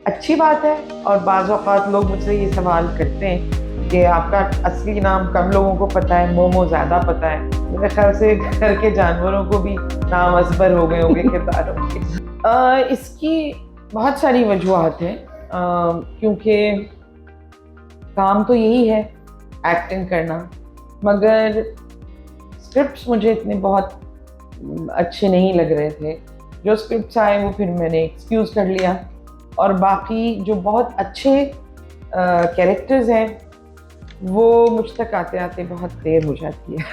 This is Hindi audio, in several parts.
अच्छी बात है। और बाज़ औक़ात लोग मुझसे ये सवाल करते हैं कि आपका असली नाम कम लोगों को पता है, मोमो ज़्यादा पता है। मेरे ख़्याल से घर के जानवरों को भी नाम अज़बर हो गए होंगे किरदारों के। इसकी बहुत सारी वजूहात हैं, क्योंकि काम तो यही है, एक्टिंग करना, मगर स्क्रिप्ट्स मुझे इतने बहुत अच्छे नहीं लग रहे थे। जो स्क्रिप्ट्स आए वो फिर मैंने एक्सक्यूज़ कर लिया, और बाकी जो बहुत अच्छे कैरेक्टर्स हैं वो मुझ तक आते-आते बहुत देर हो जाती है।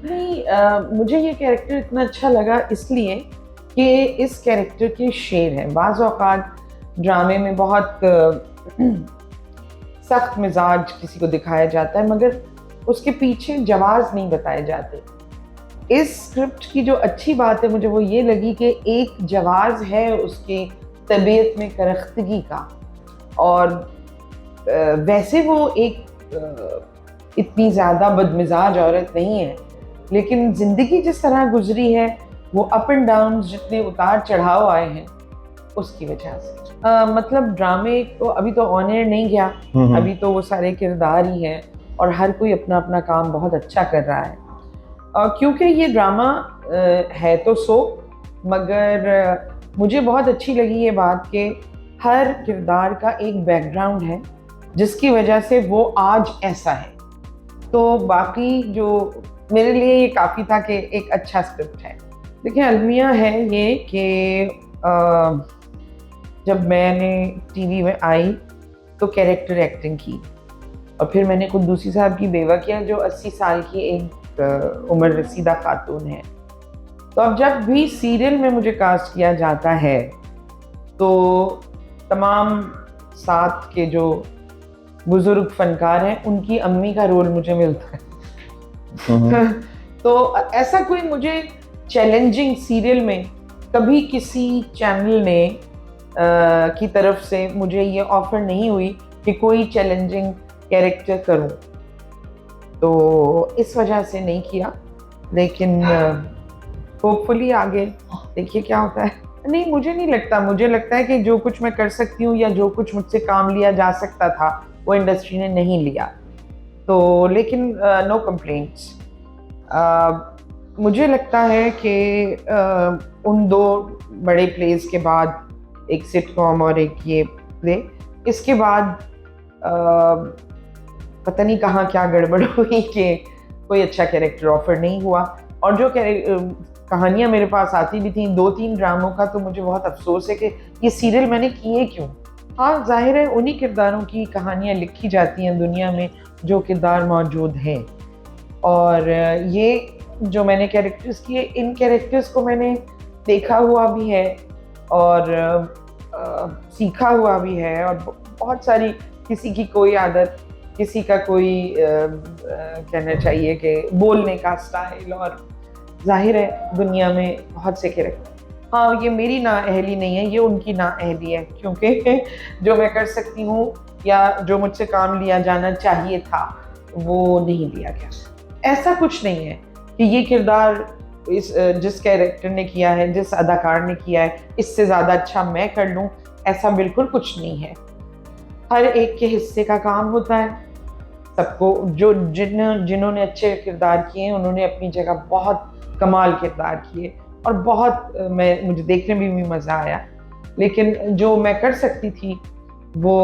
नहीं, मुझे ये कैरेक्टर इतना अच्छा लगा इसलिए कि इस कैरेक्टर के शेर हैं। बाज़ औक़ात ड्रामे में बहुत सख्त मिजाज किसी को दिखाया जाता है, मगर उसके पीछे जवाज़ नहीं बताए जाते। इस स्क्रिप्ट की जो अच्छी बात है मुझे वो ये लगी कि एक जवाज़ है उसकी तबीयत में करख्तगी का, और वैसे वो एक इतनी ज़्यादा बदमिजाज औरत नहीं है, लेकिन ज़िंदगी जिस तरह गुजरी है, वो अप एंड डाउन जितने उतार चढ़ाव आए हैं उसकी वजह से। मतलब ड्रामे को अभी तो ऑन एयर नहीं गया, अभी तो वो सारे किरदार ही हैं और हर कोई अपना अपना काम बहुत अच्छा कर रहा है। क्योंकि ये ड्रामा है तो मगर मुझे बहुत अच्छी लगी ये बात कि हर किरदार का एक बैकग्राउंड है जिसकी वजह से वो आज ऐसा है। तो बाकी जो मेरे लिए ये काफ़ी था कि एक अच्छा स्क्रिप्ट है। देखिए, अलमिया है ये कि जब मैंने टीवी में आई तो कैरेक्टर एक्टिंग की, और फिर मैंने कुद्दूसी साहब की बेवा किया जो 80 साल की एक उम्र रसीदा खातून है। तो अब जब भी सीरियल में मुझे कास्ट किया जाता है तो तमाम साथ के जो बुजुर्ग फनकार हैं उनकी अम्मी का रोल मुझे मिलता है। तो ऐसा कोई मुझे चैलेंजिंग सीरियल में कभी किसी चैनल ने की तरफ से मुझे ये ऑफर नहीं हुई कि कोई चैलेंजिंग कैरेक्टर करूं, तो इस वजह से नहीं किया। लेकिन होपफुली आगे देखिए क्या होता है। नहीं, मुझे नहीं लगता, मुझे लगता है कि जो कुछ मैं कर सकती हूँ या जो कुछ मुझसे काम लिया जा सकता था वो इंडस्ट्री ने नहीं लिया, तो लेकिन नो कंप्लेंट्स। मुझे लगता है कि उन दो बड़े प्लेस के बाद, एक सिटकॉम और एक ये प्ले, इसके बाद पता नहीं कहाँ क्या गड़बड़ हुई कि कोई अच्छा कैरेक्टर ऑफर नहीं हुआ। और जो कहानियाँ मेरे पास आती भी थी 2-3 ड्रामों का, तो मुझे बहुत अफसोस है कि ये सीरियल मैंने किए क्यों। हाँ, जाहिर है उन्हीं किरदारों की कहानियाँ लिखी जाती हैं दुनिया में जो किरदार मौजूद हैं, और ये जो मैंने कैरेक्टर्स किए, इन कैरेक्टर्स को मैंने देखा हुआ भी है और सीखा हुआ भी है, और बहुत सारी, किसी की कोई आदत, किसी का कोई कहना चाहिए कि बोलने का स्टाइल, और जाहिर है दुनिया में बहुत से कैरेक्टर। हाँ, ये मेरी नाअहली नहीं है, ये उनकी नाअहली है, क्योंकि जो मैं कर सकती हूँ या जो मुझसे काम लिया जाना चाहिए था वो नहीं लिया गया। ऐसा कुछ नहीं है कि ये किरदार जिस कैरेक्टर ने किया है, जिस अदाकार ने किया है, इससे ज़्यादा अच्छा मैं कर लूँ, ऐसा बिल्कुल कुछ नहीं है। हर एक के हिस्से का काम होता है। सबको जिन्होंने अच्छे किरदार किए हैं उन्होंने अपनी जगह बहुत कमाल किरदार किए, और बहुत मुझे देखने में भी मज़ा आया। लेकिन जो मैं कर सकती थी वो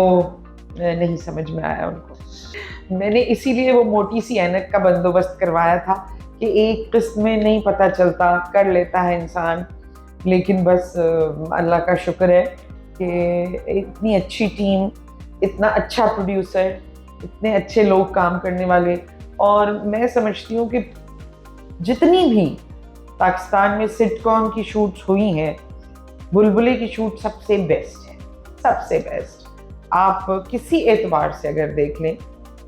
नहीं समझ में आया उनको। मैंने इसीलिए वो मोटी सी ऐनक का बंदोबस्त करवाया था कि एक किस्त में नहीं पता चलता, कर लेता है इंसान। लेकिन बस अल्लाह का शुक्र है कि इतनी अच्छी टीम, इतना अच्छा प्रोड्यूसर, इतने अच्छे लोग काम करने वाले, और मैं समझती हूँ कि जितनी भी पाकिस्तान में सिटकॉम की शूट्स हुई हैं, बुलबुले की शूट सबसे बेस्ट है, सबसे बेस्ट। आप किसी एतबार से अगर देख लें,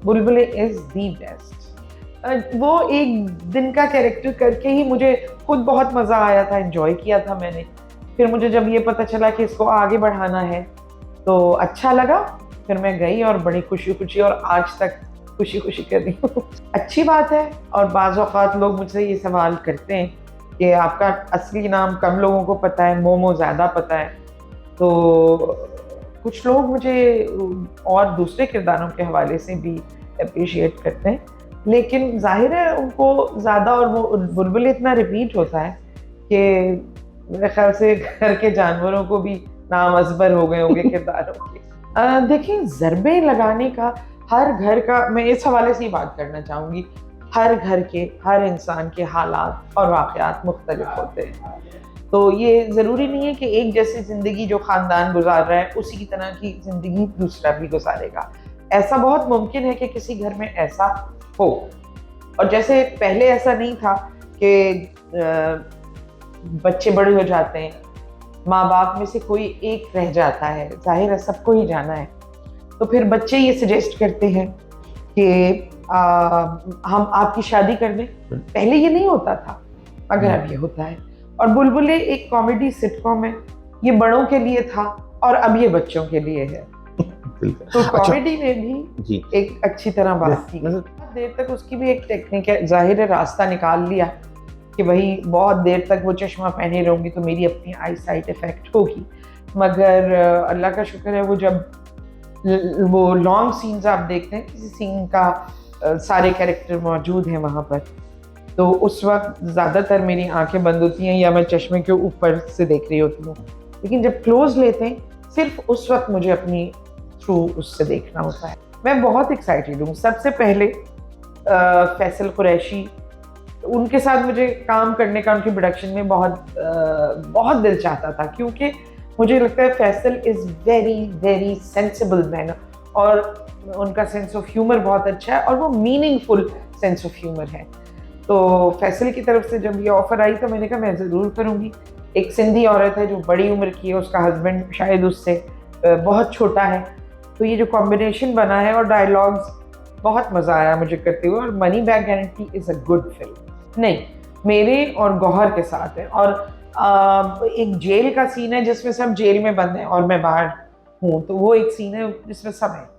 बुलबुले इज़ दी बेस्ट। वो एक दिन का कैरेक्टर करके ही मुझे खुद बहुत मज़ा आया था, एंजॉय किया था मैंने। फिर मुझे जब ये पता चला कि इसको आगे बढ़ाना है तो अच्छा लगा, फिर मैं गई और बड़ी खुशी और आज तक खुशी कर रही हूँ। अच्छी बात है। और बाज़ औक़ात लोग मुझसे ये सवाल करते हैं कि आपका असली नाम कम लोगों को पता है, मोमो ज़्यादा पता है, तो कुछ लोग मुझे और दूसरे किरदारों के हवाले से भी अप्रिशिएट करते हैं, लेकिन जाहिर है उनको ज़्यादा, और वो बुलबुल इतना रिपीट होता है कि मेरे ख्याल से घर के जानवरों को भी नामअज़बर हो गए होंगे किरदारों के। देखिए, ज़रबे लगाने का हर घर का, मैं इस हवाले से ही बात करना चाहूँगी, हर घर के हर इंसान के हालात और वाक़यात मुख्तलिफ होते हैं। तो ये ज़रूरी नहीं है कि एक जैसी ज़िंदगी जो ख़ानदान गुज़ार रहा है उसी की तरह की ज़िंदगी दूसरा भी गुज़ारेगा। ऐसा बहुत मुमकिन है कि किसी घर में ऐसा हो, और जैसे पहले ऐसा नहीं था कि बच्चे बड़े हो जाते हैं, माँ-बाप में से कोई एक रह जाता है, ज़ाहिर है सबको ही जाना है, तो फिर बच्चे ये सजेस्ट करते हैं कि हम आपकी शादी कर दें। पहले ये नहीं होता था, मगर अब ये होता है। और बुलबुलें एक कॉमेडी सिटकॉम है, ये बड़ों के लिए था और अब ये बच्चों के लिए है। तो कॉमेडी में भी एक अच्छी तरह बात की, बहुत देर तक उसकी भी एक टेक्निक है, जाहिर है रास्ता निकाल लिया कि भाई बहुत देर तक वो चश्मा पहने रहूँगी तो मेरी अपनी आई साइट इफेक्ट होगी, मगर अल्लाह का शुक्र है वो जब वो लॉन्ग सीन्स आप देखते हैं, किसी सीन का सारे कैरेक्टर मौजूद हैं वहाँ पर, तो उस वक्त ज़्यादातर मेरी आंखें बंद होती हैं या मैं चश्मे के ऊपर से देख रही होती हूँ, लेकिन जब क्लोज लेते हैं सिर्फ उस वक्त मुझे अपनी थ्रू उससे देखना होता है। मैं बहुत एक्साइटेड हूँ। सबसे पहले फैसल कुरैशी, उनके साथ मुझे काम करने का उनकी प्रोडक्शन में बहुत दिल चाहता था, क्योंकि मुझे लगता है Faisal is very very sensible man, और उनका सेंस ऑफ ह्यूमर बहुत अच्छा है और वो मीनिंगफुल सेंस ऑफ ह्यूमर है। तो फैसल की तरफ से जब ये ऑफ़र आई तो मैंने कहा मैं ज़रूर करूँगी। एक सिंधी औरत है जो बड़ी उम्र की है, उसका हस्बैंड शायद उससे बहुत छोटा है, तो ये जो कॉम्बिनेशन बना है और डायलॉग्स, बहुत मज़ा आया मुझे करते हुए। और money back guarantee is a good film. नहीं, मेरे और गौहर के साथ है, और एक जेल का सीन है जिसमें सब जेल में बंद हैं और मैं बाहर हूँ, तो वो एक सीन है जिसमें सब है।